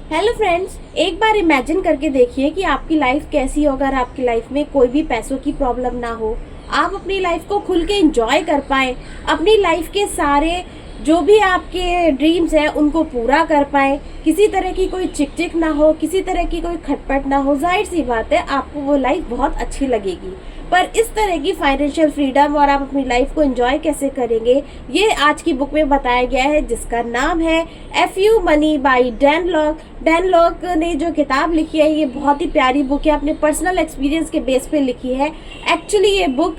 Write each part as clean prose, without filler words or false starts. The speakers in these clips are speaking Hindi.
हेलो फ्रेंड्स, एक बार इमेजिन करके देखिए कि आपकी लाइफ कैसी हो अगर आपकी लाइफ में कोई भी पैसों की प्रॉब्लम ना हो। आप अपनी लाइफ को खुल के एंजॉय कर पाएं, अपनी लाइफ के सारे जो भी आपके ड्रीम्स हैं उनको पूरा कर पाएं, किसी तरह की कोई चिक ना हो, किसी तरह की कोई खटपट ना हो। जाहिर सी बात है आपको वो लाइफ बहुत अच्छी लगेगी। पर इस तरह की फाइनेंशियल फ्रीडम और आप अपनी लाइफ को एंजॉय कैसे करेंगे, ये आज की बुक में बताया गया है, जिसका नाम है FU money by Dan lock. Dan lock ने जो किताब लिखी है ये बहुत ही प्यारी बुक है, अपने पर्सनल एक्सपीरियंस के बेस पे लिखी है। एक्चुअली ये बुक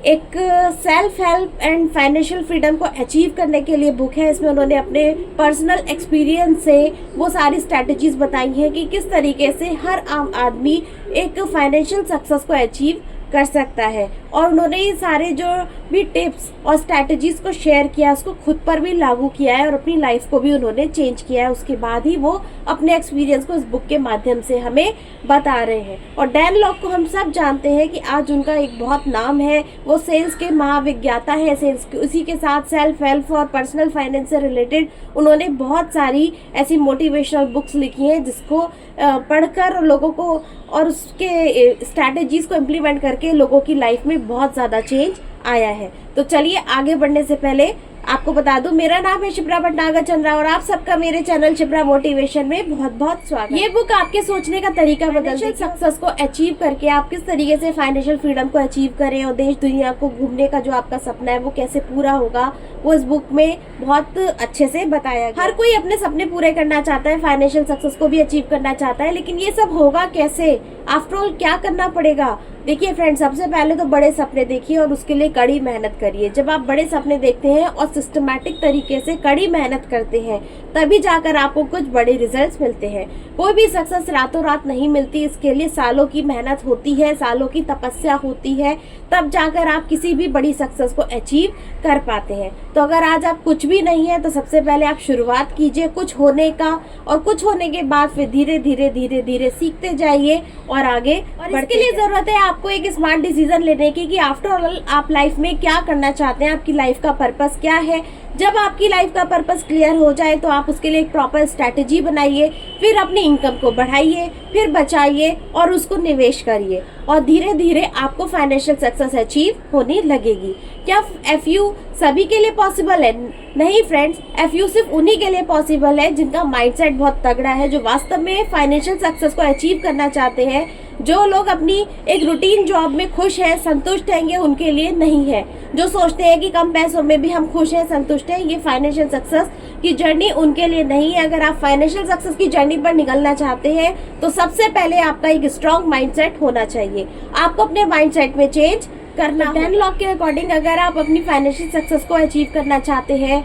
एक self help and financial freedom को अचीव करने के लिए बुक है। इसमें उन्होंने अपने पर्सनल एक्सपीरियंस से वो सारी स्ट्रैटेजीज बताई हैं कि किस तरीके से हर आम आदमी एक फाइनेंशियल सक्सेस को अचीव कर सकता है। और उन्होंने ये सारे जो भी टिप्स और स्ट्रैटेजीज को शेयर किया, उसको खुद पर भी लागू किया है और अपनी लाइफ को भी उन्होंने चेंज किया है। उसके बाद ही वो अपने एक्सपीरियंस को इस बुक के माध्यम से हमें बता रहे हैं। और डैन लॉक को हम सब जानते हैं कि आज उनका एक बहुत नाम है, वो सेल्स के महाविज्ञाता है। सेल्स के उसी के साथ सेल्फ हेल्प और पर्सनल फाइनेंस से रिलेटेड उन्होंने बहुत सारी ऐसी मोटिवेशनल बुक्स लिखी हैं जिसको पढ़कर लोगों को और उसके स्ट्रैटेजीज को इम्प्लीमेंट करके लोगों की लाइफ में बहुत ज़्यादा चेंज आया है। तो चलिए आगे बढ़ने से पहले आपको बता दूं, मेरा नाम है शिप्रा भटनागर चंद्रा और आप सबका मेरे चैनल शिप्रा मोटिवेशन में बहुत बहुत स्वागत। ये बुक आपके सोचने का तरीका बदलती, सक्सेस को अचीव करके आप किस तरीके से फाइनेंशियल फ्रीडम को अचीव करें और देश दुनिया को घूमने का जो आपका सपना है वो कैसे पूरा होगा, वो इस बुक में बहुत अच्छे से बताया गया। हर कोई अपने सपने पूरे करना चाहता है, फाइनेंशियल सक्सेस को भी अचीव करना चाहता है, लेकिन ये सब होगा कैसे? आफ्टर ऑल क्या करना पड़ेगा? देखिए फ्रेंड्स, सबसे पहले तो बड़े सपने देखिए और उसके लिए कड़ी मेहनत करिए। जब आप बड़े सपने देखते हैं और सिस्टमैटिक तरीके से कड़ी मेहनत करते हैं तभी जाकर आपको कुछ बड़े रिजल्ट्स मिलते हैं। कोई भी सक्सेस रातों रात नहीं मिलती, इसके लिए सालों की मेहनत होती है, सालों की तपस्या होती है, तब जाकर आप किसी भी बड़ी सक्सेस को अचीव कर पाते हैं। तो अगर आज आप कुछ भी नहीं है तो सबसे पहले आप शुरुआत कीजिए कुछ होने का, और कुछ होने के बाद फिर धीरे धीरे सीखते जाइए और आगे। और इसके लिए जरूरत है आपको एक स्मार्ट डिसीजन लेने की कि आफ्टर ऑल आप लाइफ में क्या करना चाहते हैं, आपकी लाइफ का पर्पस क्या है। जब आपकी लाइफ का पर्पस क्लियर हो जाए तो आप उसके लिए एक प्रॉपर स्ट्रैटेजी बनाइए, फिर अपनी इनकम को बढ़ाइए, फिर बचाइए और उसको निवेश करिए और धीरे धीरे आपको फाइनेंशियल सक्सेस अचीव होने लगेगी। क्या FU सभी के लिए पॉसिबल है? नहीं फ्रेंड्स, FU सिर्फ उन्हीं के लिए पॉसिबल है जिनका माइंडसेट बहुत तगड़ा है, जो वास्तव में फाइनेंशियल सक्सेस को अचीव करना चाहते हैं। जो लोग अपनी एक रूटीन जॉब में खुश हैं, संतुष्ट हैं, ये उनके लिए नहीं है। जो सोचते हैं कि कम पैसों में भी हम खुश हैं, संतुष्ट हैं, ये फाइनेंशियल सक्सेस की जर्नी उनके लिए नहीं है। अगर आप फाइनेंशियल सक्सेस की जर्नी पर निकलना चाहते हैं तो सबसे पहले आपका एक स्ट्रॉन्ग माइंडसेट होना चाहिए। आपको अपने माइंडसेट में चेंज करना। डैन लॉक के अकॉर्डिंग अगर आप अपनी फाइनेंशियल सक्सेस को अचीव करना चाहते हैं,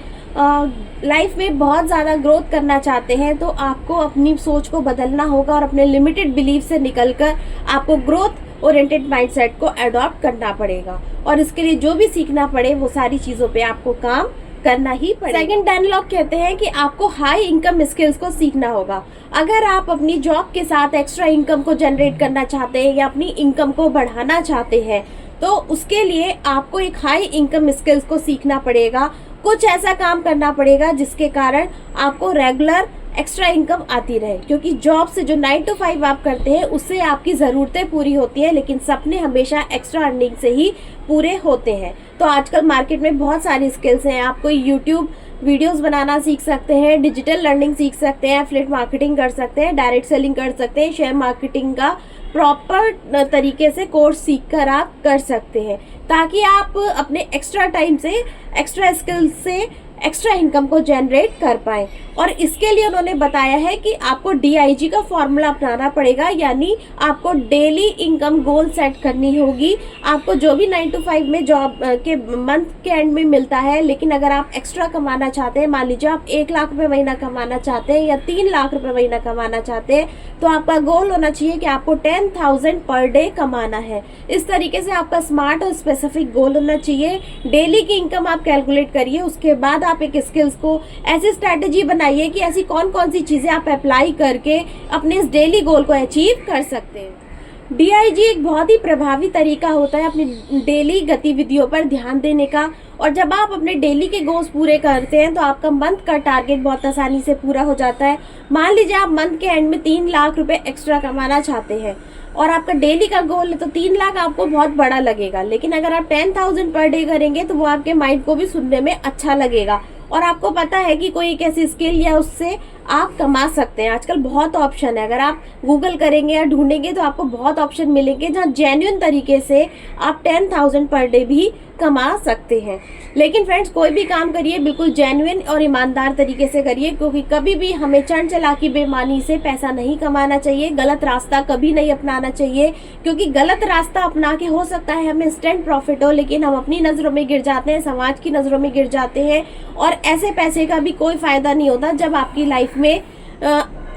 लाइफ में बहुत ज़्यादा ग्रोथ करना चाहते हैं, तो आपको अपनी सोच को बदलना होगा और अपने लिमिटेड बिलीफ से निकलकर आपको ग्रोथ ओरिएंटेड माइंडसेट को अडॉप्ट करना पड़ेगा। और इसके लिए जो भी सीखना पड़े वो सारी चीज़ों पे आपको काम करना ही पड़ेगा। सेकंड, डैन लॉक कहते हैं कि आपको हाई इनकम स्किल्स को सीखना होगा। अगर आप अपनी जॉब के साथ एक्स्ट्रा इनकम को जनरेट करना चाहते हैं या अपनी इनकम को बढ़ाना चाहते हैं तो उसके लिए आपको एक हाई इनकम स्किल्स को सीखना पड़ेगा। कुछ ऐसा काम करना पड़ेगा जिसके कारण आपको रेगुलर एक्स्ट्रा इनकम आती रहे, क्योंकि जॉब से जो 9 to 5 आप करते हैं उससे आपकी ज़रूरतें पूरी होती हैं, लेकिन सपने हमेशा एक्स्ट्रा अर्निंग से ही पूरे होते हैं। तो आजकल मार्केट में बहुत सारी स्किल्स हैं। आप कोई यूट्यूब वीडियोस बनाना सीख सकते हैं, डिजिटल लर्निंग सीख सकते हैं, एफिलिएट मार्केटिंग कर सकते हैं, डायरेक्ट सेलिंग कर सकते हैं, शेयर मार्केटिंग का प्रॉपर तरीके से कोर्स सीखकर आप कर सकते हैं, ताकि आप अपने एक्स्ट्रा टाइम से, एक्स्ट्रा स्किल्स से एक्स्ट्रा इनकम को जनरेट कर पाएँ। और इसके लिए उन्होंने बताया है कि आपको DIG का फॉर्मूला अपनाना पड़ेगा, यानी आपको डेली इनकम गोल सेट करनी होगी। आपको जो भी 9 to 5 में जॉब के मंथ के एंड में मिलता है, लेकिन अगर आप एक्स्ट्रा कमाना चाहते हैं, मान लीजिए आप 1 लाख रुपये महीना कमाना चाहते हैं या 3 लाख रुपये महीना कमाना चाहते हैं, तो आपका गोल होना चाहिए कि आपको 10,000 पर डे कमाना है। इस तरीके से आपका स्मार्ट और स्पेसिफिक गोल होना चाहिए। डेली की इनकम आप कैलकुलेट करिए, उसके बाद आप एक स्किल्स को ऐसी स्ट्रैटेजी बनाइए कि ऐसी कौन कौन सी चीज़ें आप अप्लाई करके अपने इस डेली गोल को अचीव कर सकते हैं। डीआईजी एक बहुत ही प्रभावी तरीका होता है अपनी डेली गतिविधियों पर ध्यान देने का। और जब आप अपने डेली के गोल्स पूरे करते हैं तो आपका मंथ का टारगेट बहुत आसानी से पूरा हो जाता है। मान लीजिए आप मंथ के एंड में 3 लाख रुपए एक्स्ट्रा कमाना चाहते हैं और आपका डेली का गोल है, तो 3 लाख आपको बहुत बड़ा लगेगा, लेकिन अगर आप 10,000 पर डे करेंगे तो वो आपके माइंड को भी सुनने में अच्छा लगेगा और आपको पता है कि कोई एक ऐसी स्किल या उससे आप कमा सकते हैं। आजकल बहुत ऑप्शन है, अगर आप गूगल करेंगे या ढूंढेंगे तो आपको बहुत ऑप्शन मिलेंगे जहाँ जेन्युइन तरीके से आप 10,000 पर डे भी कमा सकते हैं। लेकिन फ्रेंड्स, कोई भी काम करिए बिल्कुल जेन्युइन और ईमानदार तरीके से करिए, क्योंकि कभी भी हमें चढ़ चलाकी बेईमानी से पैसा नहीं कमाना चाहिए। गलत रास्ता कभी नहीं अपनाना चाहिए, क्योंकि गलत रास्ता अपना के हो सकता है हमें इंस्टेंट प्रॉफिट हो, लेकिन हम अपनी नज़रों में गिर जाते हैं, समाज की नज़रों में गिर जाते हैं और ऐसे पैसे का भी कोई फायदा नहीं होता जब आपकी लाइफ में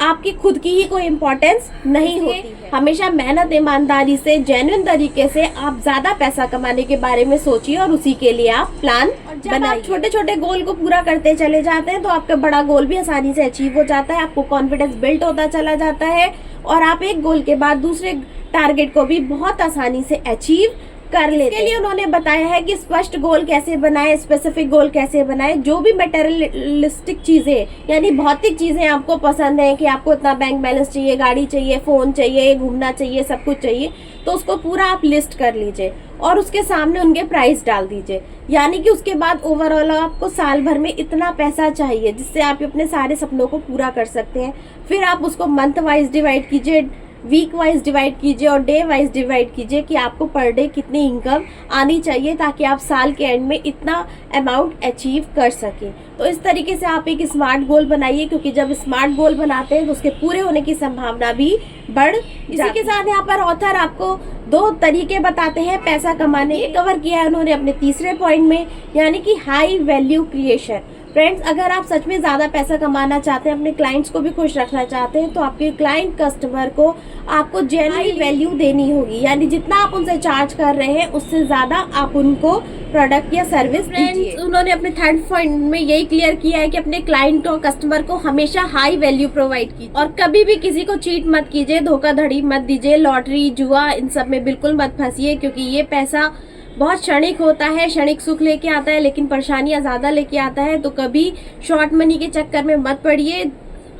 आपकी खुद की ही कोई इम्पोर्टेंस नहीं होती है। हमेशा मेहनत, ईमानदारी से, जेन्युइन तरीके से आप ज्यादा पैसा कमाने के बारे में सोचिए और उसी के लिए आप प्लान बनाइए। छोटे छोटे गोल को पूरा करते चले जाते हैं तो आपका बड़ा गोल भी आसानी से अचीव हो जाता है, आपको कॉन्फिडेंस बिल्ड होता चला जाता है और आप एक गोल के बाद दूसरे टारगेट को भी बहुत आसानी से अचीव कर लेते हैं। इसके लिए उन्होंने बताया है कि स्पष्ट गोल कैसे बनाए, स्पेसिफिक गोल कैसे बनाए। जो भी मटेरियलिस्टिक चीजें यानी भौतिक चीजें आपको पसंद है कि आपको इतना बैंक बैलेंस चाहिए, गाड़ी चाहिए, फोन चाहिए, घूमना चाहिए, सब कुछ चाहिए, तो उसको पूरा आप लिस्ट कर लीजिए और उसके सामने उनके प्राइस डाल दीजिए। यानी कि उसके बाद ओवरऑल आपको साल भर में इतना पैसा चाहिए जिससे आप अपने सारे सपनों को पूरा कर सकते हैं। फिर आप उसको मंथ वाइज डिवाइड कीजिए, वीक वाइज डिवाइड कीजिए और डे वाइज डिवाइड कीजिए कि आपको पर डे कितनी इनकम आनी चाहिए ताकि आप साल के एंड में इतना अमाउंट अचीव कर सकें। तो इस तरीके से आप एक स्मार्ट गोल बनाइए, क्योंकि जब स्मार्ट गोल बनाते हैं तो उसके पूरे होने की संभावना भी बढ़ जाती है। इसी के साथ यहाँ पर ऑथर आपको 2 तरीके बताते हैं पैसा कमाने के, कवर किया है उन्होंने अपने तीसरे पॉइंट में, यानी कि हाई वैल्यू क्रिएशन। फ्रेंड्स, अगर आप सच में ज़्यादा पैसा कमाना चाहते हैं, अपने क्लाइंट्स को भी खुश रखना चाहते हैं, तो आपके क्लाइंट कस्टमर को आपको जेन्युइन वैल्यू देनी होगी। यानी जितना आप उनसे चार्ज कर रहे हैं उससे ज़्यादा आप उनको प्रोडक्ट या सर्विस दीजिए। उन्होंने अपने थर्ड पॉइंट में यही क्लियर किया है कि अपने क्लाइंट और कस्टमर को हमेशा हाई वैल्यू प्रोवाइड कीजिए और कभी भी किसी को चीट मत कीजिए, धोखाधड़ी मत दीजिए, लॉटरी, जुआ, इन सब में बिल्कुल मत फंसिए, क्योंकि ये पैसा बहुत क्षणिक होता है, क्षणिक सुख लेके आता है लेकिन परेशानियां ज्यादा लेके आता है। तो कभी शॉर्ट मनी के चक्कर में मत पड़िए।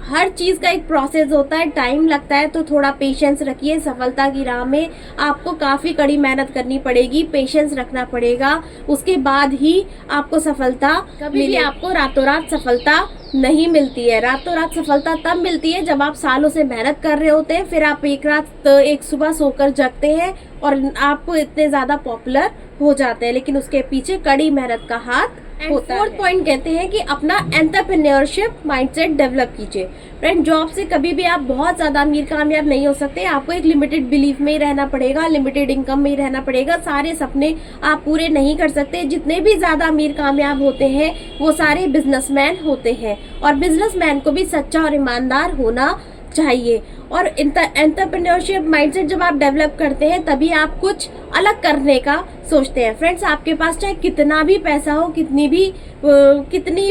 हर चीज़ का एक प्रोसेस होता है, टाइम लगता है, तो थोड़ा पेशेंस रखिए। सफलता की राह में आपको काफ़ी कड़ी मेहनत करनी पड़ेगी, पेशेंस रखना पड़ेगा, उसके बाद ही आपको सफलता कभी भी आपको रातों रात सफलता नहीं मिलती है। रातों रात सफलता तब मिलती है जब आप सालों से मेहनत कर रहे होते हैं, फिर आप एक सुबह सोकर जगते हैं और आपको इतने ज़्यादा पॉपुलर हो जाते हैं, लेकिन उसके पीछे कड़ी मेहनत का हाथ होता है। फोर्थ पॉइंट कहते हैं कि अपना एंटरप्रेन्योरशिप माइंडसेट डेवलप कीजिए। फ्रेंड, जॉब से कभी भी आप बहुत ज़्यादा अमीर कामयाब नहीं हो सकते। आपको एक लिमिटेड बिलीफ में ही रहना पड़ेगा, लिमिटेड इनकम में ही रहना पड़ेगा। सारे सपने आप पूरे नहीं कर सकते। जितने भी ज़्यादा अमीर कामयाब होते हैं वो सारे बिजनेसमैन होते हैं और बिजनेसमैन को भी सच्चा और ईमानदार होना चाहिए। और एंटरप्रेन्योरशिप माइंडसेट जब आप डेवलप करते हैं तभी आप कुछ अलग करने का सोचते हैं। फ्रेंड्स, आपके पास चाहे कितना भी पैसा हो, कितनी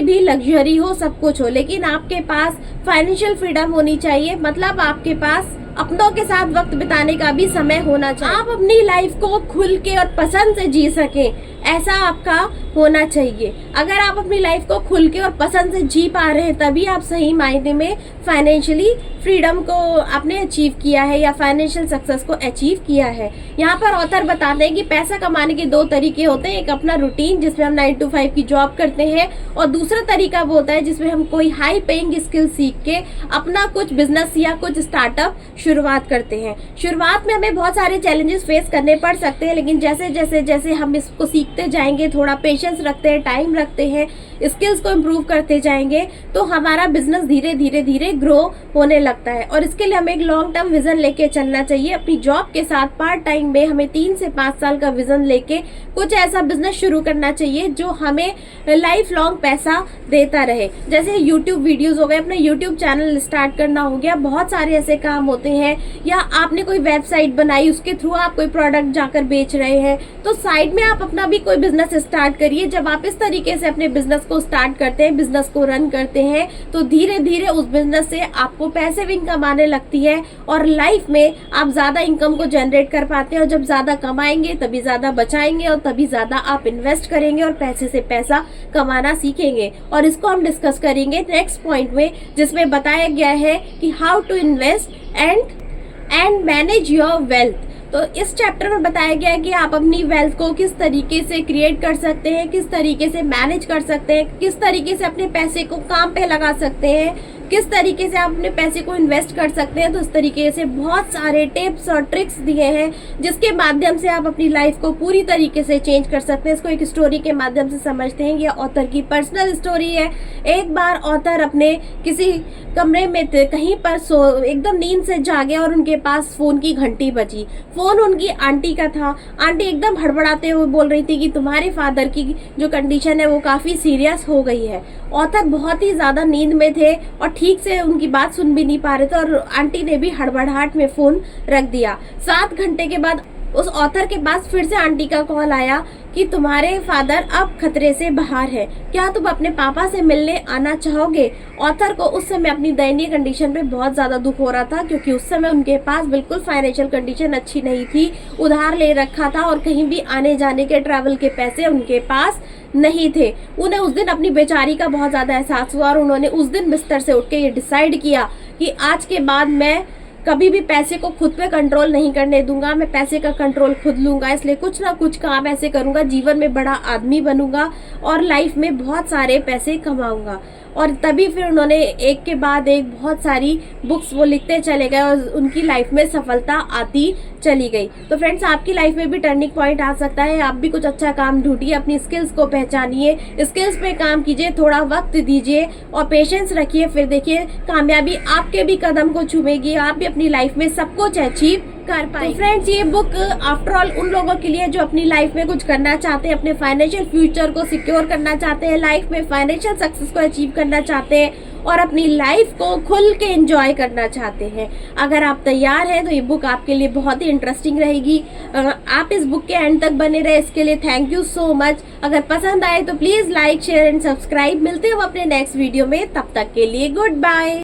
भी लग्जरी हो, सब कुछ हो, लेकिन आपके पास फाइनेंशियल फ्रीडम होनी चाहिए। मतलब आपके पास अपनों के साथ वक्त बिताने का भी समय होना चाहिए। आप अपनी लाइफ को खुल के और पसंद से जी सकें, ऐसा आपका होना चाहिए। अगर आप अपनी लाइफ को खुल के और पसंद से जी पा रहे हैं तभी आप सही मायने में फाइनेंशियली फ्रीडम को आपने अचीव किया है या फाइनेंशियल सक्सेस को अचीव किया है। यहाँ पर ऑथर बताते हैं कि पैसा कमाने के 2 तरीके होते हैं। एक अपना रूटीन जिसमें हम 9 to 5 की जॉब करते हैं और दूसरा तरीका वो होता है जिसमें हम कोई हाई पेइंग स्किल सीख के अपना कुछ बिजनेस या कुछ स्टार्टअप शुरुआत करते हैं। शुरुआत में हमें बहुत सारे चैलेंजेस फेस करने पड़ सकते हैं, लेकिन जैसे हम इसको सीखते जाएंगे, थोड़ा पेशेंस रखते हैं, टाइम रखते हैं, स्किल्स को इम्प्रूव करते जाएंगे, तो हमारा बिजनेस धीरे धीरे ग्रो होने लगता है। और इसके लिए हमें एक लॉन्ग टर्म विजन लेके चलना चाहिए। अपनी जॉब के साथ पार्ट टाइम में हमें 3 से 5 साल का विजन लेके कुछ ऐसा बिजनेस शुरू करना चाहिए जो हमें लाइफ लॉन्ग पैसा देता रहे। जैसे यूट्यूब वीडियोस हो गए, अपना यूट्यूब चैनल स्टार्ट करना हो गया, बहुत सारे ऐसे काम होते हैं। या आपने कोई वेबसाइट बनाई, उसके थ्रू आप कोई प्रोडक्ट जाकर बेच रहे हैं, तो साइड में आप अपना भी कोई बिजनेस स्टार्ट करिए। जब आप इस तरीके से अपने बिजनेस को स्टार्ट करते हैं, बिजनेस को रन करते हैं, तो धीरे धीरे उस बिजनेस से आपको पैसिव इनकम आने लगती है और लाइफ में आप ज्यादा इनकम को जनरेट कर पाते हैं। और जब ज्यादा कमाएंगे तभी ज्यादा बचाएंगे और तभी ज्यादा आप इन्वेस्ट करेंगे और पैसे से पैसा कमाना सीखेंगे। और इसको हम डिस्कस करेंगे नेक्स्ट पॉइंट में, जिसमें बताया गया है कि how to invest and manage your wealth. तो इस चैप्टर में बताया गया है कि आप अपनी वेल्थ को किस तरीके से क्रिएट कर सकते हैं, किस तरीके से मैनेज कर सकते हैं, किस तरीके से अपने पैसे को काम पे लगा सकते हैं, किस तरीके से आप अपने पैसे को इन्वेस्ट कर सकते हैं। तो इस तरीके से बहुत सारे टिप्स और ट्रिक्स दिए हैं जिसके माध्यम से आप अपनी लाइफ को पूरी तरीके से चेंज कर सकते हैं। इसको एक स्टोरी के माध्यम से समझते हैं। ये ऑथर की पर्सनल स्टोरी है। एक बार ऑथर अपने किसी कमरे में थे, कहीं पर एकदम नींद से जागे और उनके पास फोन की घंटी बजी। फोन उनकी आंटी का था। आंटी एकदम हड़बड़ाते हुए बोल रही थी कि तुम्हारे फादर की जो कंडीशन है वो काफी सीरियस हो गई है। ऑथर बहुत ही ज्यादा नींद में थे और ठीक से उनकी बात सुन भी नहीं पा रहे थे और आंटी ने भी हड़बड़ाहट में फोन रख दिया। 7 घंटे के बाद उस ऑथर के पास फिर से आंटी का कॉल आया कि तुम्हारे फादर अब खतरे से बाहर है, क्या तुम अपने पापा से मिलने आना चाहोगे। ऑथर को उस समय अपनी दयनीय कंडीशन पे बहुत ज्यादा दुख हो रहा था, क्योंकि उस समय उनके पास बिल्कुल फाइनेंशियल कंडीशन अच्छी नहीं थी, उधार ले रखा था और कहीं भी आने जाने के ट्रैवल के पैसे उनके पास नहीं थे। उन्हें उस दिन अपनी बेचारी का बहुत ज्यादा एहसास हुआ और उन्होंने उस दिन बिस्तर से उठ के ये डिसाइड किया कि आज के बाद मैं कभी भी पैसे को खुद पे कंट्रोल नहीं करने दूंगा, मैं पैसे का कंट्रोल खुद लूंगा। इसलिए कुछ ना कुछ काम ऐसे करूंगा, जीवन में बड़ा आदमी बनूंगा और लाइफ में बहुत सारे पैसे कमाऊंगा। और तभी फिर उन्होंने एक के बाद एक बहुत सारी बुक्स वो लिखते चले गए और उनकी लाइफ में सफलता आती चली गई। तो फ्रेंड्स, आपकी लाइफ में भी टर्निंग पॉइंट आ सकता है। आप भी कुछ अच्छा काम ढूंढिए, अपनी स्किल्स को पहचानिए, स्किल्स पे काम कीजिए, थोड़ा वक्त दीजिए और पेशेंस रखिए। फिर देखिए कामयाबी आपके भी कदम को छूमेगी, आप भी अपनी लाइफ में सब कुछ अचीव कर पाए। तो फ्रेंड्स, ये बुक आफ्टर ऑल उन लोगों के लिए जो अपनी लाइफ में कुछ करना चाहते हैं, अपने फाइनेंशियल फ्यूचर को सिक्योर करना चाहते हैं, लाइफ में फाइनेंशियल सक्सेस को अचीव करना चाहते हैं और अपनी लाइफ को खुल के एंजॉय करना चाहते हैं। अगर आप तैयार हैं तो ये बुक आपके लिए बहुत ही इंटरेस्टिंग रहेगी। आप इस बुक के एंड तक बने रहे, इसके लिए थैंक यू सो मच। अगर पसंद आए तो please like, share and subscribe. मिलते हैं अपने नेक्स्ट वीडियो में, तब तक के लिए गुड बाय।